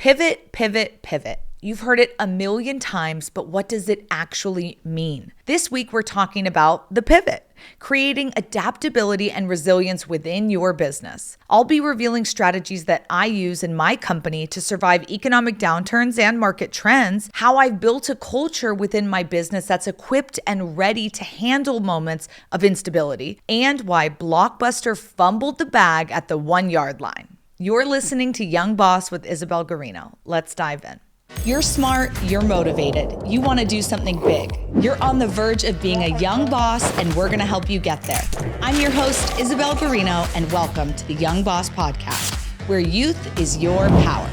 Pivot, pivot, pivot. You've heard it a million times, but what does it actually mean? This week, we're talking about the pivot, creating adaptability and resilience within your business. I'll be revealing strategies that I use in my company to survive economic downturns and market trends, how I've built a culture within my business that's equipped and ready to handle moments of instability, and why Blockbuster fumbled the bag at the 1-yard line. You're listening to Young Boss with Isabelle Guarino. Let's dive in. You're smart, you're motivated, you want to do something big. You're on the verge of being a young boss, and we're going to help you get there. I'm your host, Isabelle Guarino, and welcome to the Young Boss Podcast, where youth is your power.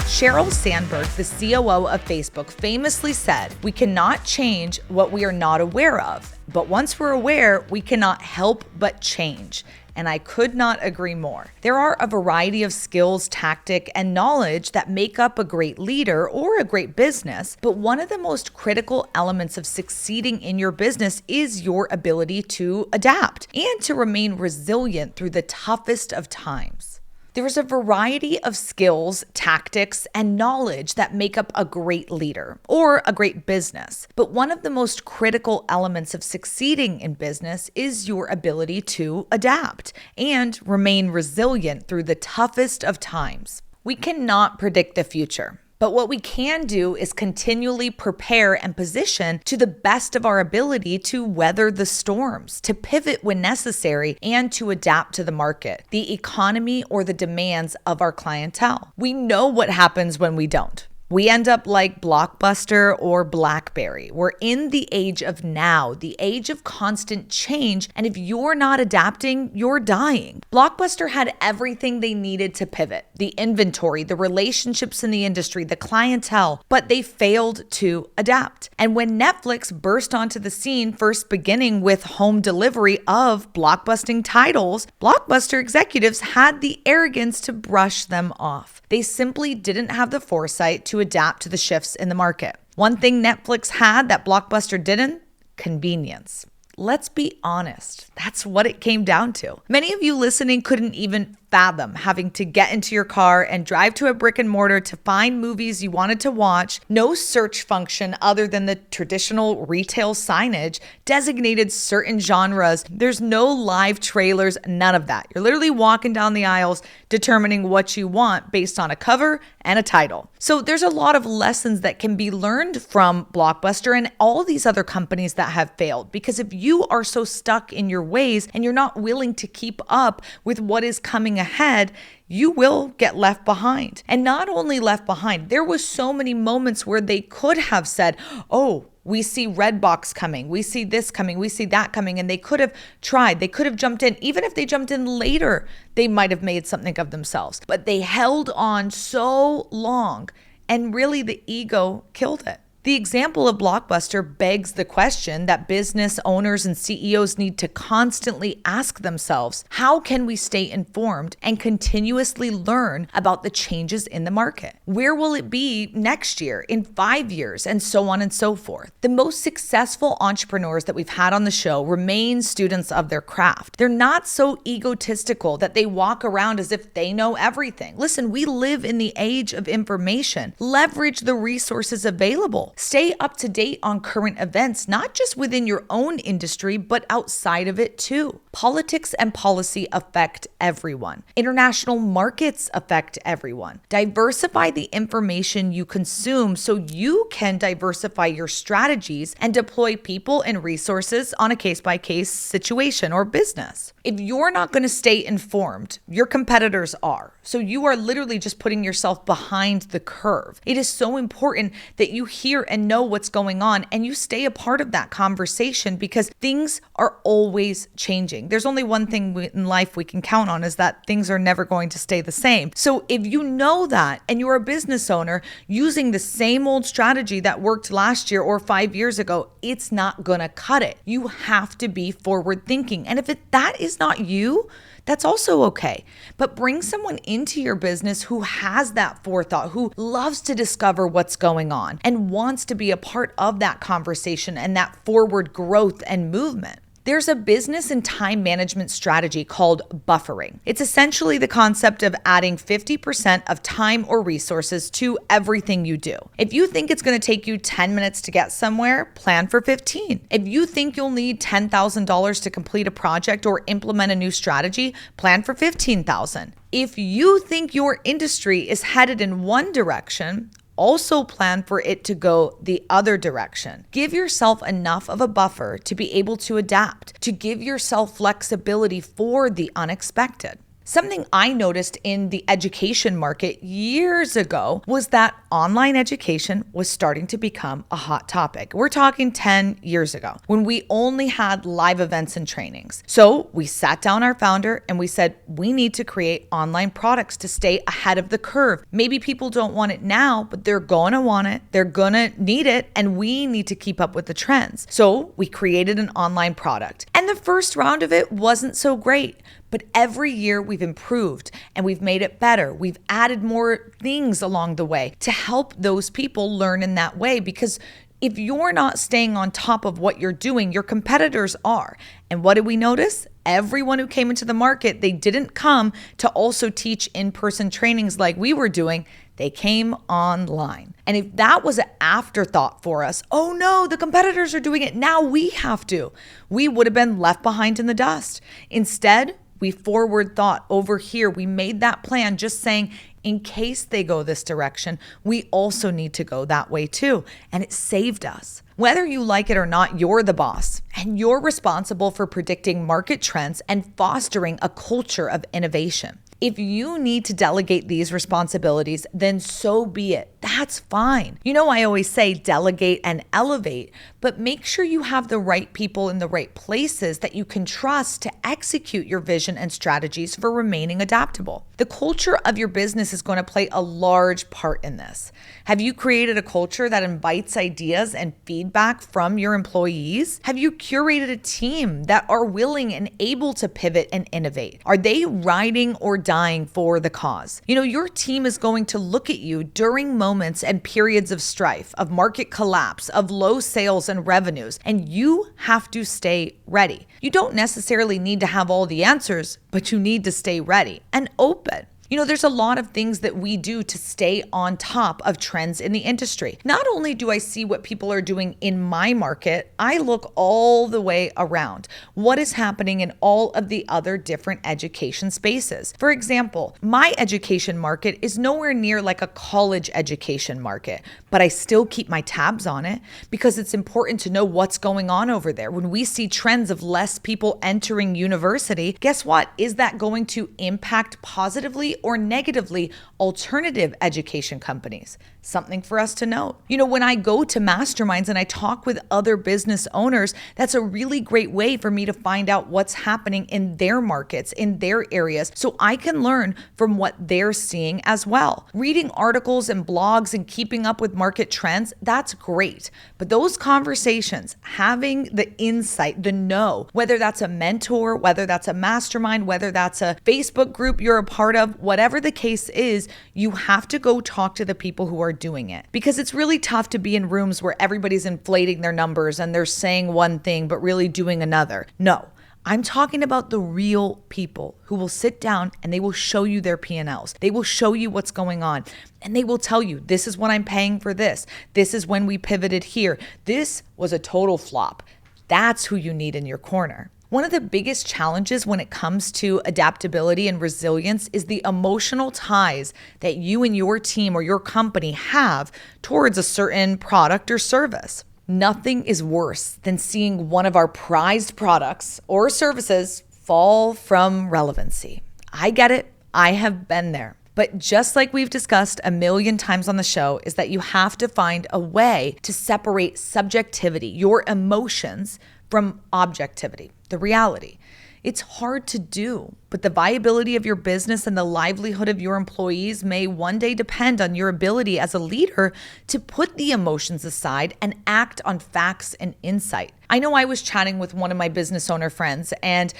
Sheryl Sandberg, the COO of Facebook, famously said, "We cannot change what we are not aware of, but once we're aware, we cannot help but change." And I could not agree more. There are a variety of skills, tactic, and knowledge that make up a great leader or a great business, but one of the most critical elements of succeeding in your business is your ability to adapt and to remain resilient through the toughest of times. There's a variety of skills, tactics, and knowledge that make up a great leader or a great business. But one of the most critical elements of succeeding in business is your ability to adapt and remain resilient through the toughest of times. We cannot predict the future. But what we can do is continually prepare and position to the best of our ability to weather the storms, to pivot when necessary, and to adapt to the market, the economy, or the demands of our clientele. We know what happens when we don't. We end up like Blockbuster or BlackBerry. We're in the age of now, the age of constant change, and if you're not adapting, you're dying. Blockbuster had everything they needed to pivot: the inventory, the relationships in the industry, the clientele, but they failed to adapt. And when Netflix burst onto the scene, first beginning with home delivery of blockbusting titles, Blockbuster executives had the arrogance to brush them off. They simply didn't have the foresight to adapt to the shifts in the market. One thing Netflix had that Blockbuster didn't: convenience. Let's be honest, that's what it came down to. Many of you listening couldn't even fathom having to get into your car and drive to a brick and mortar to find movies you wanted to watch. No search function other than the traditional retail signage designated certain genres. There's no live trailers, none of that. You're literally walking down the aisles determining what you want based on a cover and a title. So there's a lot of lessons that can be learned from Blockbuster and all these other companies that have failed, because if you are so stuck in your ways and you're not willing to keep up with what is coming ahead, you will get left behind. And not only left behind, there was so many moments where they could have said, "Oh, we see Redbox coming, we see this coming, we see that coming," and they could have tried, they could have jumped in. Even if they jumped in later, they might have made something of themselves. But they held on so long, and really the ego killed it. The example of Blockbuster begs the question that business owners and CEOs need to constantly ask themselves: how can we stay informed and continuously learn about the changes in the market? Where will it be next year, in 5 years, and so on and so forth? The most successful entrepreneurs that we've had on the show remain students of their craft. They're not so egotistical that they walk around as if they know everything. Listen, we live in the age of information. Leverage the resources available. Stay up to date on current events, not just within your own industry, but outside of it too. Politics and policy affect everyone. International markets affect everyone. Diversify the information you consume so you can diversify your strategies and deploy people and resources on a case-by-case situation or business. If you're not going to stay informed, your competitors are. So you are literally just putting yourself behind the curve. It is so important that you hear and know what's going on and you stay a part of that conversation, because things are always changing. There's only one thing in life we can count on, is that things are never going to stay the same. So if you know that and you're a business owner using the same old strategy that worked last year or 5 years ago, it's not going to cut it. You have to be forward thinking. And if that is not you, that's also okay. But bring someone into your business who has that forethought, who loves to discover what's going on and wants to be a part of that conversation and that forward growth and movement. There's a business and time management strategy called buffering. It's essentially the concept of adding 50% of time or resources to everything you do. If you think it's going to take you 10 minutes to get somewhere, plan for 15. If you think you'll need $10,000 to complete a project or implement a new strategy, plan for $15,000. If you think your industry is headed in one direction, also plan for it to go the other direction. Give yourself enough of a buffer to be able to adapt, to give yourself flexibility for the unexpected. Something I noticed in the education market years ago was that online education was starting to become a hot topic. We're talking 10 years ago when we only had live events and trainings. So we sat down our founder and we said, we need to create online products to stay ahead of the curve. Maybe people don't want it now, but they're going to want it. They're going to need it. And we need to keep up with the trends. So we created an online product. And the first round of it wasn't so great. But every year we've improved and we've made it better. We've added more things along the way to help those people learn in that way, because if you're not staying on top of what you're doing, your competitors are. And what did we notice? Everyone who came into the market, they didn't come to also teach in-person trainings like we were doing. They came online. And if that was an afterthought for us, oh no, the competitors are doing it, now we have to, we would have been left behind in the dust. Instead, we forward thought over here. We made that plan just saying, in case they go this direction, we also need to go that way too. And it saved us. Whether you like it or not, you're the boss and you're responsible for predicting market trends and fostering a culture of innovation. If you need to delegate these responsibilities, then so be it. That's fine. You know, I always say delegate and elevate, but make sure you have the right people in the right places that you can trust to execute your vision and strategies for remaining adaptable. The culture of your business is going to play a large part in this. Have you created a culture that invites ideas and feedback from your employees? Have you curated a team that are willing and able to pivot and innovate? Are they riding or dying for the cause? You know, your team is going to look at you during moments and periods of strife, of market collapse, of low sales and revenues, and you have to stay ready. You don't necessarily need to have all the answers, but you need to stay ready and open. You know, there's a lot of things that we do to stay on top of trends in the industry. Not only do I see what people are doing in my market, I look all the way around. What is happening in all of the other different education spaces? For example, my education market is nowhere near like a college education market, but I still keep my tabs on it because it's important to know what's going on over there. When we see trends of less people entering university, guess what? Is that going to impact positively or negatively alternative education companies? Something for us to note. You know, when I go to masterminds and I talk with other business owners, that's a really great way for me to find out what's happening in their markets, in their areas, so I can learn from what they're seeing as well. Reading articles and blogs and keeping up with market trends, that's great. But those conversations, having the insight, the know, whether that's a mentor, whether that's a mastermind, whether that's a Facebook group you're a part of, whatever the case is, you have to go talk to the people who are doing it, because it's really tough to be in rooms where everybody's inflating their numbers and they're saying one thing but really doing another. No, I'm talking about the real people who will sit down and they will show you their P&Ls. They will show you what's going on and they will tell you, this is what I'm paying for this. This is when we pivoted here. This was a total flop. That's who you need in your corner. One of the biggest challenges when it comes to adaptability and resilience is the emotional ties that you and your team or your company have towards a certain product or service. Nothing is worse than seeing one of our prized products or services fall from relevancy. I get it. I have been there. But just like we've discussed a million times on the show, is that you have to find a way to separate subjectivity, your emotions, from objectivity, the reality. It's hard to do, but the viability of your business and the livelihood of your employees may one day depend on your ability as a leader to put the emotions aside and act on facts and insight. I know I was chatting with one of my business owner friends, and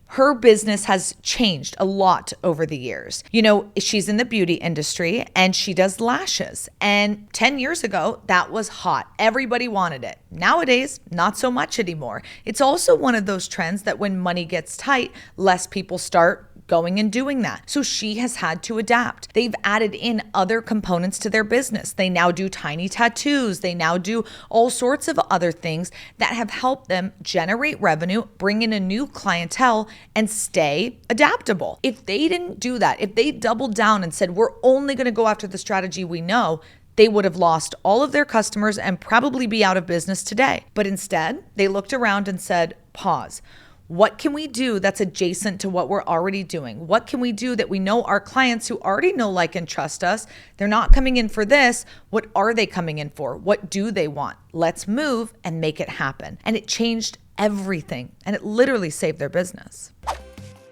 her business has changed a lot over the years. She's in the beauty industry and she does lashes. And 10 years ago, that was hot. Everybody wanted it. Nowadays, not so much anymore. It's also one of those trends that when money gets tight, less people start going and doing that. So she has had to adapt. They've added in other components to their business. They now do tiny tattoos. They now do all sorts of other things that have helped them generate revenue, bring in a new clientele, and stay adaptable. If they didn't do that, if they doubled down and said, we're only going to go after the strategy we know, they would have lost all of their customers and probably be out of business today. But instead, they looked around and said, pause. What can we do that's adjacent to what we're already doing? What can we do that we know our clients who already know, like, and trust us? They're not coming in for this. What are they coming in for? What do they want? Let's move and make it happen. And it changed everything. And it literally saved their business.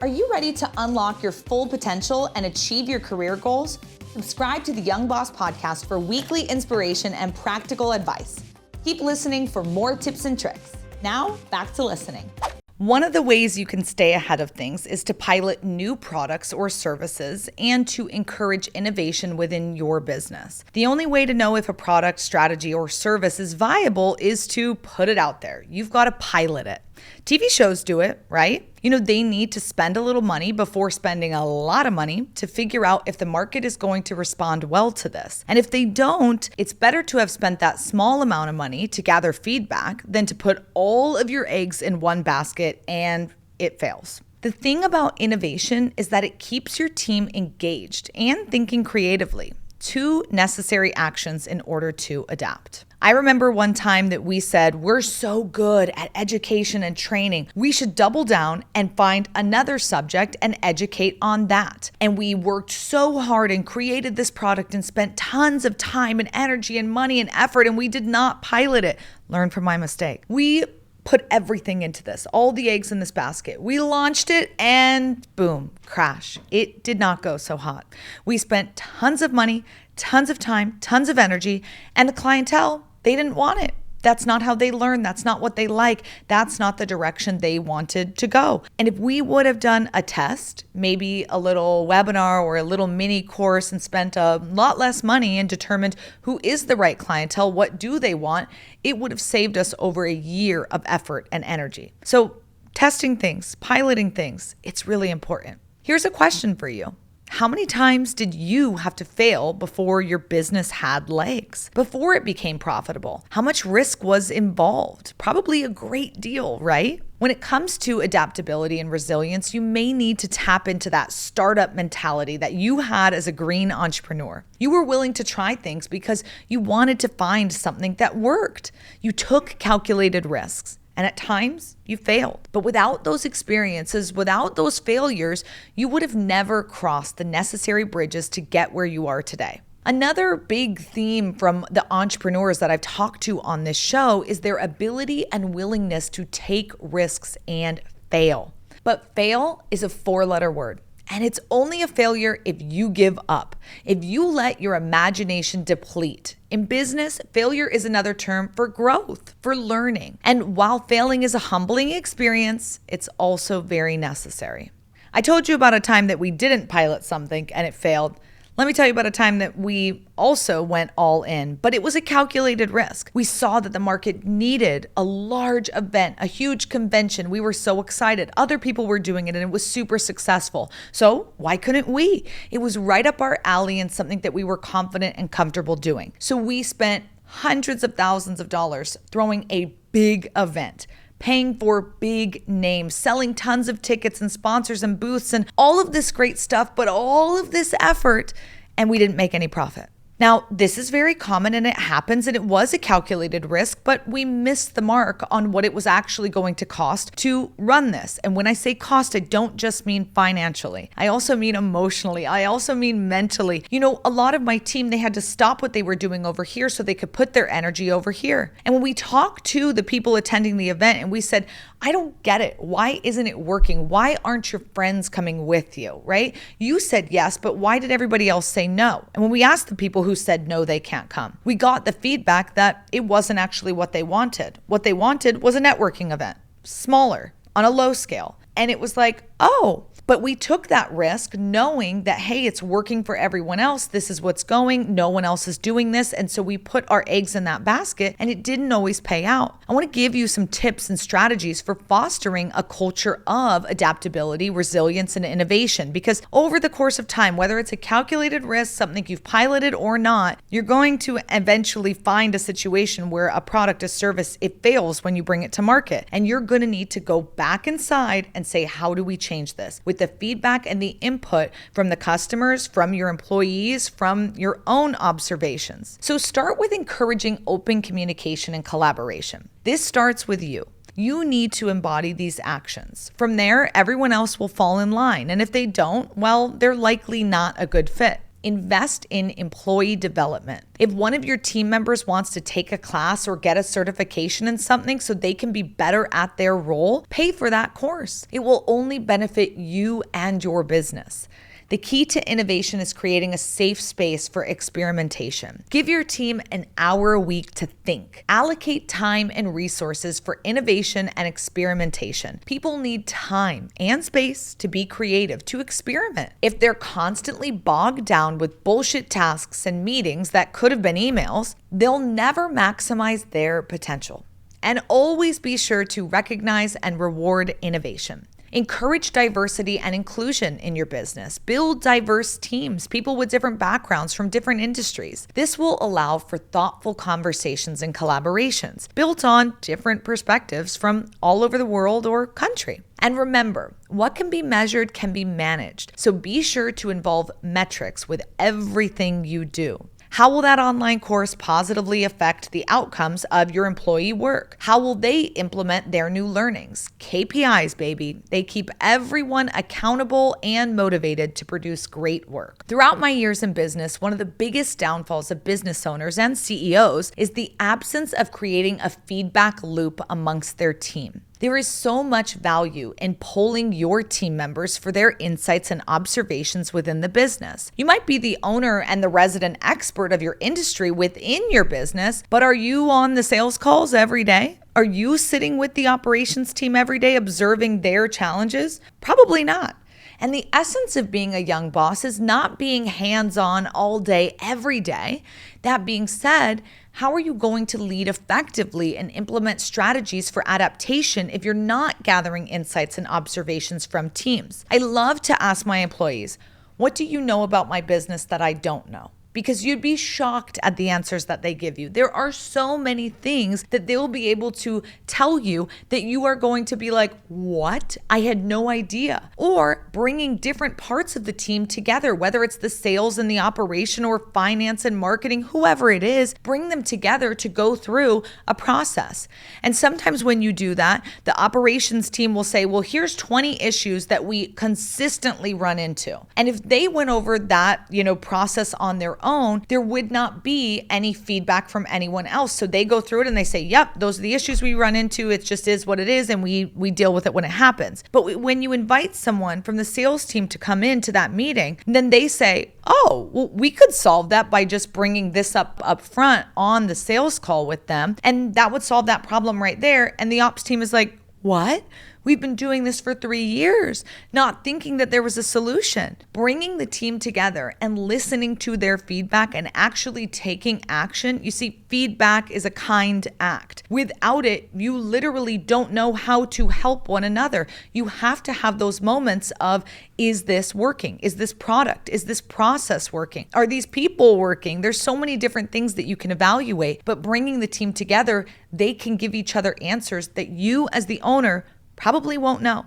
Are you ready to unlock your full potential and achieve your career goals? Subscribe to the Young Boss Podcast for weekly inspiration and practical advice. Keep listening for more tips and tricks. Now, back to listening. One of the ways you can stay ahead of things is to pilot new products or services and to encourage innovation within your business. The only way to know if a product, strategy, or service is viable is to put it out there. You've got to pilot it. TV shows do it, right? They need to spend a little money before spending a lot of money to figure out if the market is going to respond well to this. And if they don't, it's better to have spent that small amount of money to gather feedback than to put all of your eggs in one basket and it fails. The thing about innovation is that it keeps your team engaged and thinking creatively. Two necessary actions in order to adapt. I remember one time that we said, we're so good at education and training. We should double down and find another subject and educate on that. And we worked so hard and created this product and spent tons of time and energy and money and effort, and we did not pilot it. Learn from my mistake. We put everything into this, all the eggs in this basket. We launched it and boom, crash. It did not go so hot. We spent tons of money, tons of time, tons of energy, and the clientele, they didn't want it. That's not how they learn. That's not what they like. That's not the direction they wanted to go. And if we would have done a test, maybe a little webinar or a little mini course and spent a lot less money and determined who is the right clientele, what do they want, it would have saved us over a year of effort and energy. So testing things, piloting things, it's really important. Here's a question for you. How many times did you have to fail before your business had legs, before it became profitable? How much risk was involved? Probably a great deal, right? When it comes to adaptability and resilience, you may need to tap into that startup mentality that you had as a green entrepreneur. You were willing to try things because you wanted to find something that worked. You took calculated risks. And at times, you failed. But without those experiences, without those failures, you would have never crossed the necessary bridges to get where you are today. Another big theme from the entrepreneurs that I've talked to on this show is their ability and willingness to take risks and fail. But fail is a 4-letter word. And it's only a failure if you give up, if you let your imagination deplete. In business, failure is another term for growth, for learning. And while failing is a humbling experience, it's also very necessary. I told you about a time that we didn't pilot something and it failed. Let me tell you about a time that we also went all in, but it was a calculated risk. We saw that the market needed a large event, a huge convention. We were so excited. Other people were doing it and it was super successful. So why couldn't we? It was right up our alley and something that we were confident and comfortable doing. So we spent hundreds of thousands of dollars throwing a big event, paying for big names, selling tons of tickets and sponsors and booths and all of this great stuff, but all of this effort, and we didn't make any profit. Now, this is very common and it happens, and it was a calculated risk, but we missed the mark on what it was actually going to cost to run this. And when I say cost, I don't just mean financially. I also mean emotionally. I also mean mentally. A lot of my team, they had to stop what they were doing over here so they could put their energy over here. And when we talked to the people attending the event and we said, I don't get it. Why isn't it working? Why aren't your friends coming with you, right? You said yes, but why did everybody else say no? And when we asked the people who who said no, they can't come. We got the feedback that it wasn't actually what they wanted. What they wanted was a networking event, smaller, on a low scale. And it was like, oh, but we took that risk knowing that, hey, it's working for everyone else. This is what's going. No one else is doing this. And so we put our eggs in that basket, and it didn't always pay out. I want to give you some tips and strategies for fostering a culture of adaptability, resilience, and innovation. Because over the course of time, whether it's a calculated risk, something you've piloted or not, you're going to eventually find a situation where a product or service, it fails when you bring it to market. And you're going to need to go back inside and say, how do we change this? With the feedback and the input from the customers, from your employees, from your own observations. So start with encouraging open communication and collaboration. This starts with you. You need to embody these actions. From there, everyone else will fall in line. And if they don't, well, they're likely not a good fit. Invest in employee development. If one of your team members wants to take a class or get a certification in something so they can be better at their role, pay for that course. It will only benefit you and your business. The key to innovation is creating a safe space for experimentation. Give your team an hour a week to think. Allocate time and resources for innovation and experimentation. People need time and space to be creative, to experiment. If they're constantly bogged down with bullshit tasks and meetings that could have been emails, they'll never maximize their potential. And always be sure to recognize and reward innovation. Encourage diversity and inclusion in your business. Build diverse teams, people with different backgrounds from different industries. This will allow for thoughtful conversations and collaborations built on different perspectives from all over the world or country. And remember, what can be measured can be managed. So be sure to involve metrics with everything you do. How will that online course positively affect the outcomes of your employee work? How will they implement their new learnings? KPIs, baby. They keep everyone accountable and motivated to produce great work. Throughout my years in business, one of the biggest downfalls of business owners and CEOs is the absence of creating a feedback loop amongst their team. There is so much value in polling your team members for their insights and observations within the business. You might be the owner and the resident expert of your industry within your business, but are you on the sales calls every day? Are you sitting with the operations team every day observing their challenges? Probably not. And the essence of being a young boss is not being hands-on all day, every day. That being said, how are you going to lead effectively and implement strategies for adaptation if you're not gathering insights and observations from teams? I love to ask my employees, what do you know about my business that I don't know? Because you'd be shocked at the answers that they give you. There are so many things that they'll be able to tell you that you are going to be like, what? I had no idea. Or bringing different parts of the team together, whether it's the sales and the operation or finance and marketing, whoever it is, bring them together to go through a process. And sometimes when you do that, the operations team will say, well, here's 20 issues that we consistently run into. And if they went over that, process on their own, there would not be any feedback from anyone else. So they go through it and they say, yep, those are the issues we run into. It just is what it is. And we deal with it when it happens. But when you invite someone from the sales team to come into that meeting, then they say, oh, well, we could solve that by just bringing this up front on the sales call with them. And that would solve that problem right there. And the ops team is like, what? We've been doing this for 3 years, not thinking that there was a solution. Bringing the team together and listening to their feedback and actually taking action. You see, feedback is a kind act. Without it, you literally don't know how to help one another. You have to have those moments of, is this working? Is this product? Is this process working? Are these people working? There's so many different things that you can evaluate, but bringing the team together, they can give each other answers that you as the owner probably won't know.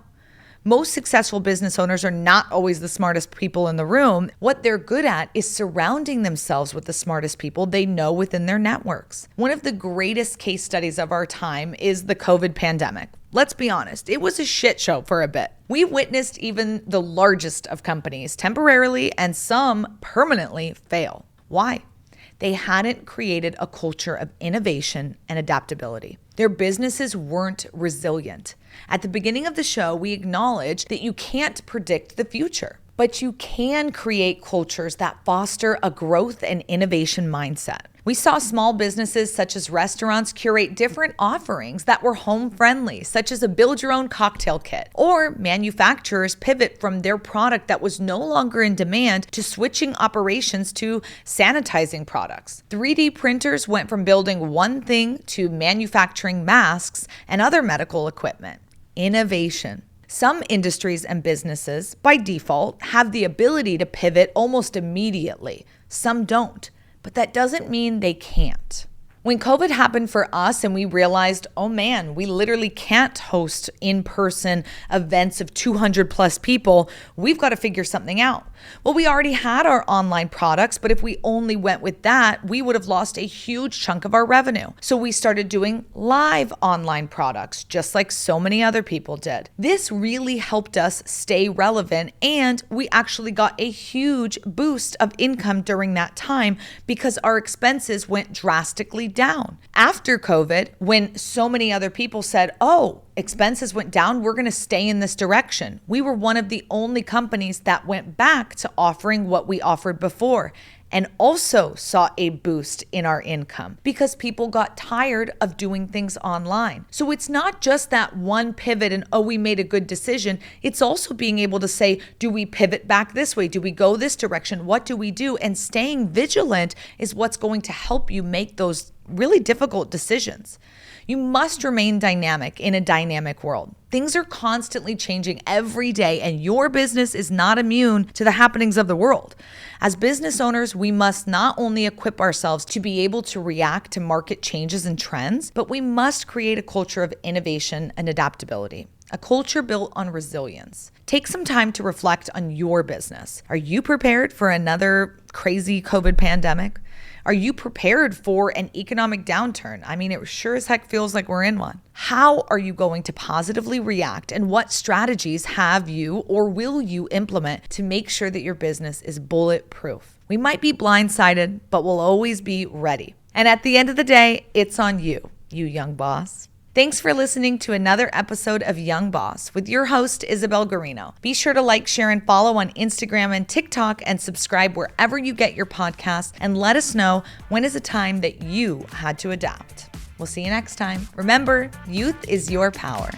Most successful business owners are not always the smartest people in the room. What they're good at is surrounding themselves with the smartest people they know within their networks. One of the greatest case studies of our time is the COVID pandemic. Let's be honest, it was a shit show for a bit. We witnessed even the largest of companies temporarily and some permanently fail. Why? They hadn't created a culture of innovation and adaptability. Their businesses weren't resilient. At the beginning of the show, we acknowledged that you can't predict the future. but you can create cultures that foster a growth and innovation mindset. We saw small businesses such as restaurants curate different offerings that were home-friendly, such as a build-your-own cocktail kit, or manufacturers pivot from their product that was no longer in demand to switching operations to sanitizing products. 3D printers went from building one thing to manufacturing masks and other medical equipment. Innovation. Some industries and businesses, by default, have the ability to pivot almost immediately. Some don't. But that doesn't mean they can't. When COVID happened for us and we realized, oh man, we literally can't host in-person events of 200 plus people, we've got to figure something out. Well, we already had our online products, but if we only went with that, we would have lost a huge chunk of our revenue. So we started doing live online products, just like so many other people did. This really helped us stay relevant, and we actually got a huge boost of income during that time because our expenses went drastically down. After COVID, when so many other people said, oh, expenses went down, we're going to stay in this direction, we were one of the only companies that went back to offering what we offered before and also saw a boost in our income because people got tired of doing things online. So it's not just that one pivot and, oh, we made a good decision. It's also being able to say, do we pivot back this way? Do we go this direction? What do we do? And staying vigilant is what's going to help you make those really difficult decisions. You must remain dynamic in a dynamic world. Things are constantly changing every day, and your business is not immune to the happenings of the world. As business owners, we must not only equip ourselves to be able to react to market changes and trends, but we must create a culture of innovation and adaptability. A culture built on resilience. Take some time to reflect on your business. Are you prepared for another crazy COVID pandemic? Are you prepared for an economic downturn? I mean, it sure as heck feels like we're in one. How are you going to positively react, and what strategies have you or will you implement to make sure that your business is bulletproof? We might be blindsided, but we'll always be ready. And at the end of the day, it's on you, you young boss. Thanks for listening to another episode of Young Boss with your host, Isabelle Guarino. Be sure to like, share, and follow on Instagram and TikTok, and subscribe wherever you get your podcasts, and let us know when is a time that you had to adapt. We'll see you next time. Remember, youth is your power.